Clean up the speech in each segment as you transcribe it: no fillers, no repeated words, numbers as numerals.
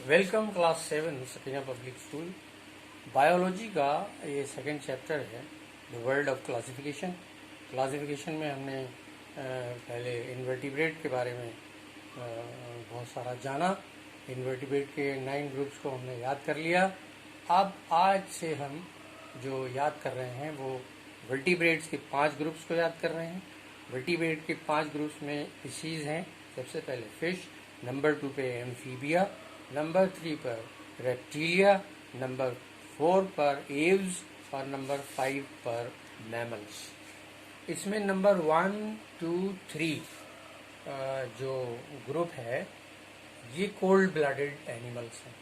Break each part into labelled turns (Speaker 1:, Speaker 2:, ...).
Speaker 1: Welcome class 7 Sakina public school. Biology का ये second chapter है, the world of classification. Classification में हमने पहले इन्वर्टिब्रेट के बारे में बहुत सारा जाना। इन्वर्टिब्रेट के 9 ग्रुप्स को हमने याद कर लिया। अब आज से हम जो याद कर रहे हैं वो वर्टिब्रेट्स के 5 ग्रुप्स को याद कर रहे हैं। वर्टिब्रेट के 5 ग्रुप्स में स्पीशीज हैं। सबसे पहले फिश, नंबर 2 पे एम्फीबिया, नंबर 3 पर रेप्टिलिया, नंबर 4 पर एव्स और नंबर 5 पर मैमल्स। इसमें नंबर 1, 2, 3 जो ग्रुप है ये कोल्ड ब्लडेड एनिमल्स हैं,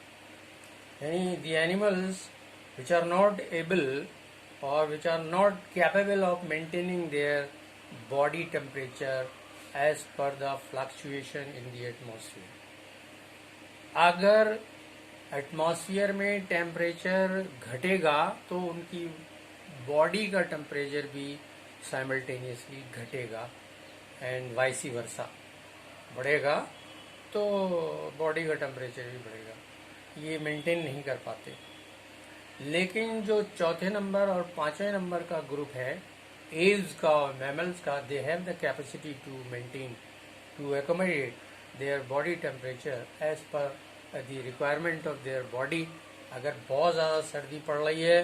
Speaker 1: यानी the animals which are not able और which are not capable of maintaining their body temperature as per the fluctuation in the atmosphere. अगर एटमॉस्फेयर में टेम्परेचर घटेगा तो उनकी बॉडी का टेम्परेचर भी साइमल्टेनियसली घटेगा एंड वाइस वर्सा। बढ़ेगा तो बॉडी का टेम्परेचर भी बढ़ेगा, ये मेंटेन नहीं कर पाते। लेकिन जो चौथे नंबर और 5वें नंबर का ग्रुप है एव्स का और मैमल्स का, they have the capacity to maintain to accommodate their body temperature as per the requirement of their body. अगर बहुत ज़्यादा सर्दी पड़ रही है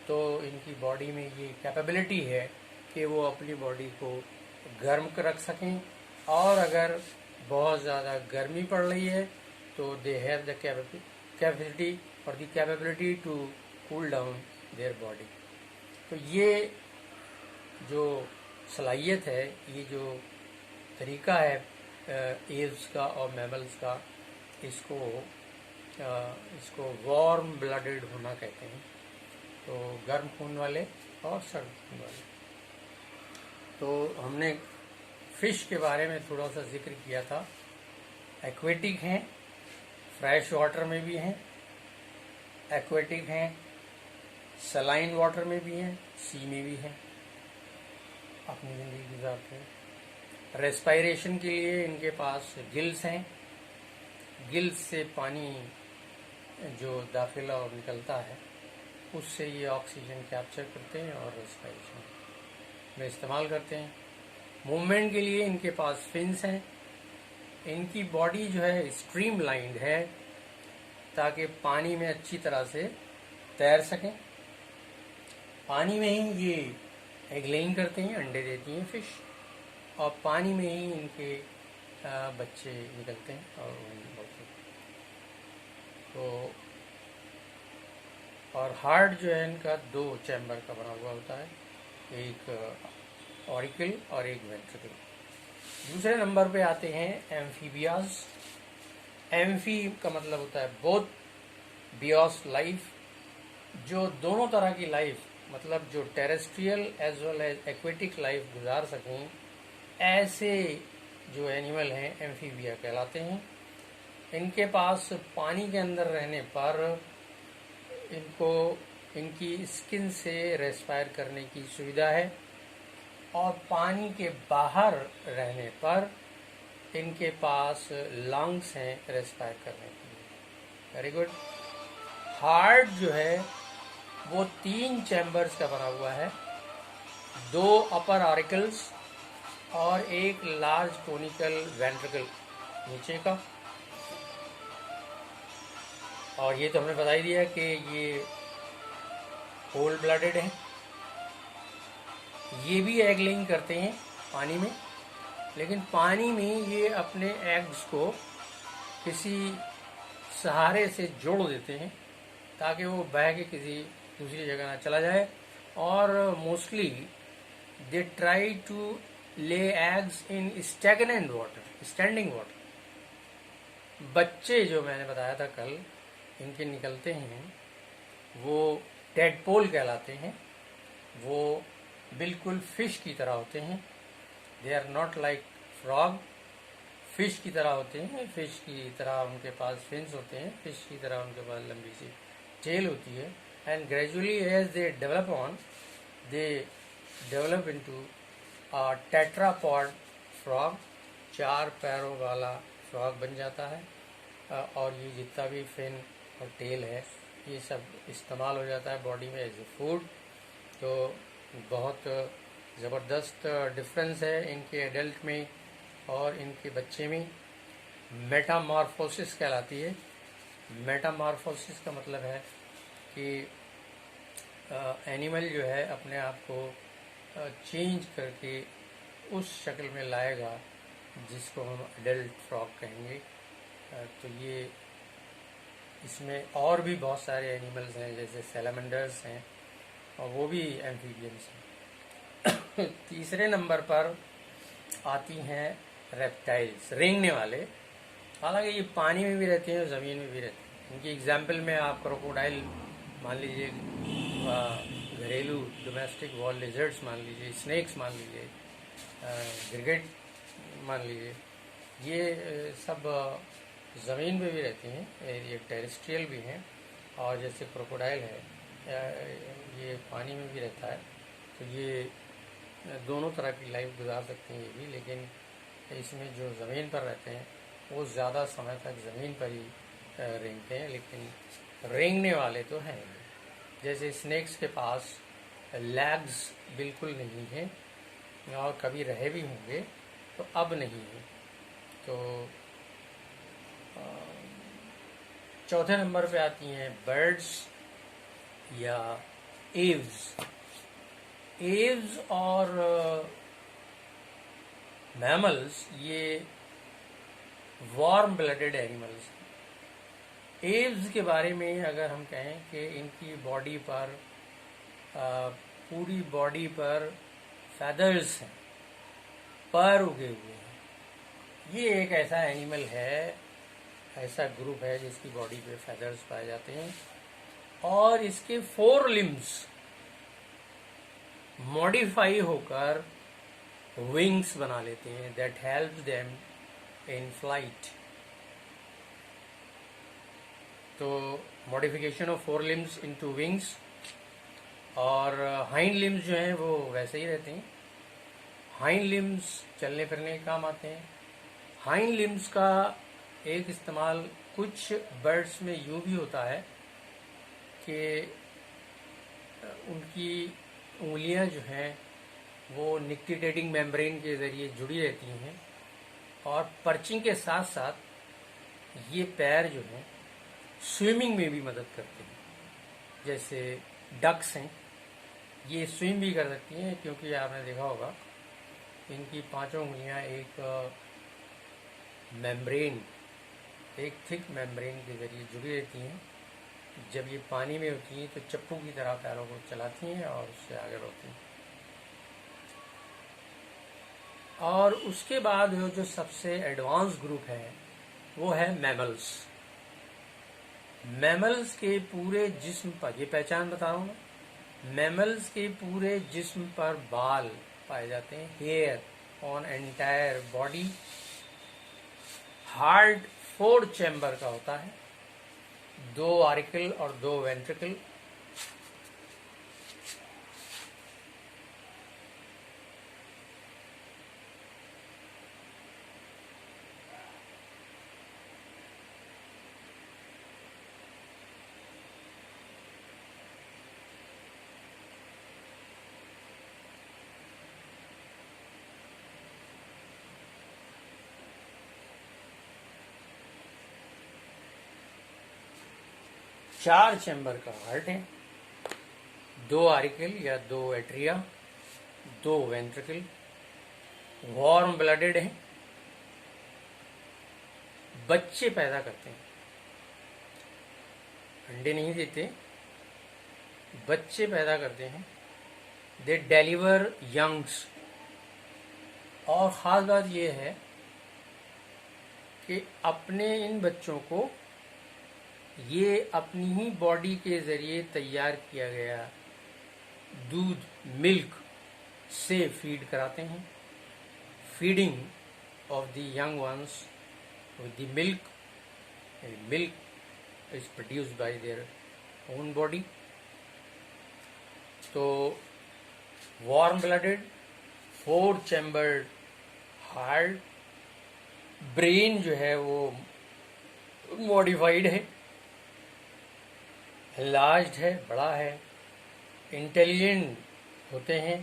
Speaker 1: तो इनकी बॉडी में ये कैपेबिलिटी है कि वो अपनी बॉडी को गर्म रख सकें, और अगर बहुत ज़्यादा गर्मी पड़ रही है तो दे हैव द कैपेसिटी और the capability to cool down their body. तो ये जो सलाहियत है, ये जो तरीका है एव्स का और मैमल्स का, इसको वार्म ब्लडेड होना कहते हैं। तो गर्म खून वाले और सर्द खून वाले। तो हमने फिश के बारे में थोड़ा सा जिक्र किया था। एक्वेटिक हैं, फ्रेश वाटर में भी हैं, एक्वेटिक हैं, सलाइन वाटर में भी हैं, सी में भी हैं, अपनी जिंदगी गुजारते हैं। रेस्पायरेशन के लिए इनके पास गिल्स हैं। गिल्स से पानी जो दाखिला और निकलता है उससे ये ऑक्सीजन कैप्चर करते हैं और रेस्पायरेशन में इस्तेमाल करते हैं। मूवमेंट के लिए इनके पास फिन्स हैं। इनकी बॉडी जो है स्ट्रीम लाइंड है ताकि पानी में अच्छी तरह से तैर सकें। पानी में ही ये एग लेइंग करते हैं, अंडे देती हैं फिश, और पानी में ही इनके बच्चे निकलते हैं और बढ़ते हैं। तो और हार्ट जो है इनका 2 चैम्बर का बना हुआ होता है, एक ऑरिकल और एक वेंट्रिकल। दूसरे नंबर पे आते हैं एम्फीबियाज। एम्फी का मतलब होता है बोथ, बियॉस लाइफ, जो दोनों तरह की लाइफ, मतलब जो terrestrial as well as aquatic life गुजार सकें, ऐसे जो एनिमल हैं एम्फीबिया कहलाते हैं। इनके पास पानी के अंदर रहने पर इनको इनकी स्किन से रेस्पायर करने की सुविधा है, और पानी के बाहर रहने पर इनके पास लंग्स हैं रेस्पायर करने के लिए। Very good. हार्ट जो है वो 3 चैम्बर्स का बना हुआ है, 2 अपर ऑरिकल्स और एक लार्ज कोनिकल वेंट्रिकल नीचे का। और ये तो हमने बता ही दिया कि ये कोल्ड ब्लडेड है। ये भी एग लेइंग करते हैं पानी में, लेकिन पानी में ये अपने एग्स को किसी सहारे से जोड़ देते हैं ताकि वो बह के किसी दूसरी जगह ना चला जाए। और mostly they try to lay eggs in stagnant water, standing water. बच्चे जो मैंने बताया था कल इनके निकलते हैं वो टेडपोल कहलाते हैं। वो बिल्कुल फिश की तरह होते हैं। They are not like frog, fish की तरह होते हैं। फिश की तरह उनके पास फिन्स होते हैं, फिश की तरह उनके पास लंबी सी टेल होती है। And gradually as they develop on, they develop into tetrapod frog, 4 पैरों वाला फ्रॉग बन जाता है। और ये जितना भी फिन और टेल है ये सब इस्तेमाल हो जाता है बॉडी में एज ए फूड। तो बहुत ज़बरदस्त डिफरेंस है इनके एडल्ट में और इनके बच्चे में। मेटामॉर्फोसिस कहलाती है। मेटामॉर्फोसिस का मतलब है कि एनिमल जो है अपने आप को चेंज करके उस शक्ल में लाएगा जिसको हम एडल्ट फ्रॉग कहेंगे। तो ये इसमें और भी बहुत सारे एनिमल्स हैं जैसे सैलामेंडर्स हैं और वो भी एम्फीबियंस हैं। तीसरे नंबर पर आती हैं रेप्टाइल्स, रेंगने वाले। हालांकि ये पानी में भी रहते हैं और ज़मीन में भी रहते हैं। इनकी एग्जाम्पल में आप क्रोकोडाइल मान लीजिए, घरेलू डोमेस्टिक वॉल लिजर्ड्स मान लीजिए, स्नेक्स मान लीजिए, गिरगिट मान लीजिए, ये सब ज़मीन पे भी रहती हैं, ये टेरेस्ट्रियल भी हैं। और जैसे क्रोकोडाइल है ये पानी में भी रहता है। तो ये दोनों तरह की लाइफ गुजार सकते हैं ये भी, लेकिन इसमें जो ज़मीन पर रहते हैं वो ज़्यादा समय तक ज़मीन पर ही रेंगते हैं। लेकिन रेंगने वाले तो हैं। जैसे स्नेक्स के पास लैग्स बिल्कुल नहीं हैं और कभी रहे भी होंगे तो अब नहीं है। तो चौथे नंबर पे आती हैं बर्ड्स या एव्स। एव्स और मैमल्स ये वार्म ब्लडेड एनिमल्स। एव्स के बारे में अगर हम कहें कि इनकी बॉडी पर पूरी बॉडी पर फेदर्स हैं, पर उगे हुए हैं। ये एक ऐसा एनिमल है, ऐसा ग्रुप है जिसकी बॉडी पे फेदर्स पाए जाते हैं और इसके 4 लिम्स मॉडिफाई होकर विंग्स बना लेते हैं that help them in flight. तो modification of 4 limbs into wings. और हाइंड लिम्स जो हैं वो वैसे ही रहते हैं। हाइंड लिम्स चलने फिरने के काम आते हैं। हाइंड लिम्स का एक इस्तेमाल कुछ बर्ड्स में यूँ भी होता है कि उनकी उंगलियां जो हैं वो निक्टिडेटिंग मेम्ब्रेन के ज़रिए जुड़ी रहती हैं और पर्चिंग के साथ साथ ये पैर जो हैं स्विमिंग में भी मदद करते हैं। जैसे डक्स हैं, ये स्विम भी कर सकती हैं क्योंकि आपने देखा होगा इनकी 5 उंगलियां एक मेम्ब्रेन, एक थिक मेम्ब्रेन के ज़रिए जुड़ी रहती हैं। जब ये पानी में होती हैं तो चप्पू की तरह पैरों को चलाती हैं और उससे आगे बढ़ती हैं। और उसके बाद जो सबसे एडवांस ग्रुप है वो है मैमल्स। मैमल्स के पूरे जिस्म पर, ये पहचान बता रहा हूँ मैं, मैमल्स के पूरे जिस्म पर बाल पाए जाते हैं, hair on entire body. Heart 4 chamber का होता है, 2 ऑरिकल और 2 वेंट्रिकल। चार चैम्बर का हार्ट है, 2 ऑरिकल या 2 एट्रिया, 2 वेंट्रिकल, वार्म ब्लडेड है, बच्चे पैदा करते हैं, अंडे नहीं देते, बच्चे पैदा करते हैं। They deliver youngs. और ख़ास बात यह है कि अपने इन बच्चों को ये अपनी ही बॉडी के ज़रिए तैयार किया गया दूध, मिल्क से फीड कराते हैं। Feeding of the young ones with the milk, milk is produced by their own body. तो warm blooded, 4 chambered heart, brain जो है वो मॉडिफाइड है, लार्ज है, बड़ा है, इंटेलिजेंट होते हैं,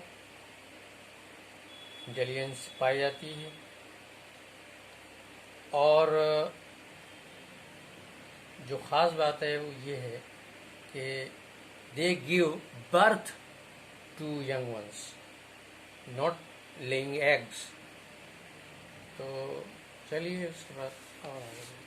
Speaker 1: इंटेलिजेंस पाई जाती है, और जो ख़ास बात है वो ये है कि they give birth to young ones, not laying eggs. तो चलिए उसके बाद और आगे